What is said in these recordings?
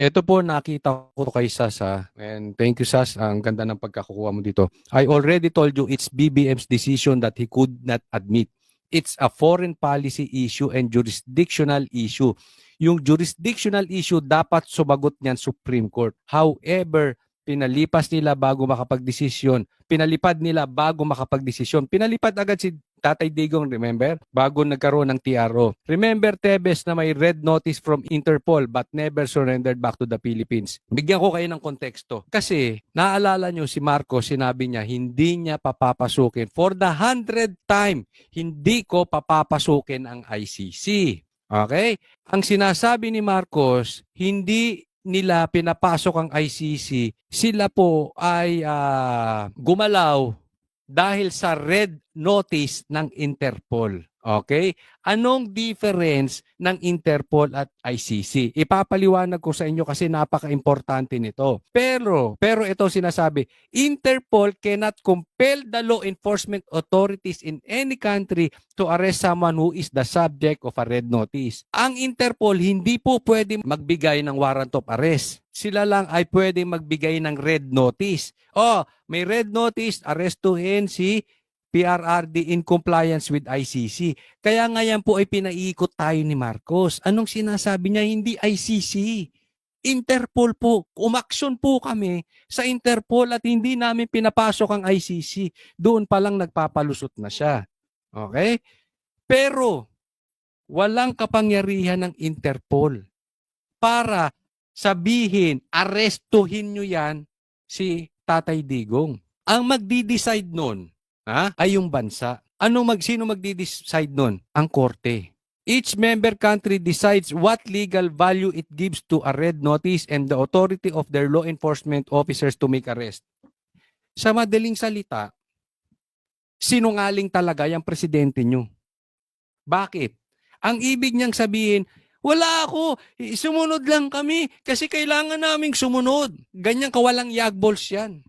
Ito po nakita ko kay Sasa, and thank you Sas, ang ganda ng pagkakukuha mo dito. I already told you it's BBM's decision that he could not admit. It's a foreign policy issue and jurisdictional issue. Yung jurisdictional issue dapat sumagot niyan Supreme Court. However, pinalipad nila bago makapagdesisyon. Pinalipad agad si Tatay Digong, remember? Bago nagkaroon ng TRO. Remember, Tebes, na may red notice from Interpol but never surrendered back to the Philippines. Bigyan ko kayo ng konteksto. Kasi, naalala nyo si Marcos, sinabi niya, hindi niya papapasukin. For the 100th time, hindi ko papapasukin ang ICC. Okay? Ang sinasabi ni Marcos, hindi nila pinapasok ang ICC, sila po ay gumalaw dahil sa red notice ng Interpol. Okay? Anong difference ng Interpol at ICC? Ipapaliwanag ko sa inyo kasi napaka-importante nito. Pero ito sinasabi, Interpol cannot compel the law enforcement authorities in any country to arrest someone who is the subject of a red notice. Ang Interpol hindi po pwede magbigay ng warrant of arrest. Sila lang ay pwede magbigay ng red notice. May red notice, arestuhin si PRRD in compliance with ICC. Kaya nga yan po ay pinaiikot tayo ni Marcos. Anong sinasabi niya? Hindi ICC. Interpol po. Umaksyon po kami sa Interpol at hindi namin pinapasok ang ICC. Doon pa lang nagpapalusot na siya. Okay? Pero walang kapangyarihan ng Interpol para sabihin, arestuhin nyo yan si Tatay Digong. Ang magdi-decide nun, ay yung bansa. Sino magdi-decide nun? Ang korte. Each member country decides what legal value it gives to a red notice and the authority of their law enforcement officers to make arrest. Sa madaling salita, sinungaling talaga yung presidente nyo. Bakit? Ang ibig niyang sabihin, wala ako, sumunod lang kami kasi kailangan naming sumunod. Ganyan kawalang yagbols yan.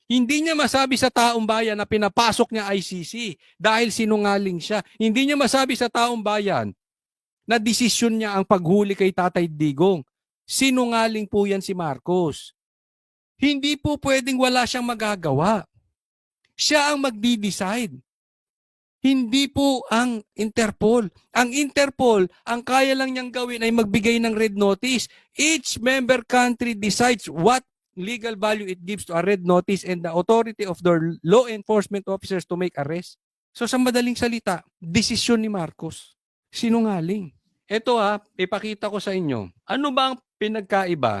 Hindi niya masabi sa taong bayan na pinapasok niya ICC dahil sinungaling siya. Hindi niya masabi sa taong bayan na desisyon niya ang paghuli kay Tatay Digong. Sinungaling po yan si Marcos. Hindi po pwedeng wala siyang magagawa. Siya ang magdi-decide. Hindi po ang Interpol. Ang Interpol, ang kaya lang niyang gawin ay magbigay ng red notice. Each member country decides what legal value it gives to a red notice and the authority of their law enforcement officers to make arrest. So sa madaling salita, desisyon ni Marcos. Sinungaling. Ito ipakita ko sa inyo. Ano ba ang pinagkaiba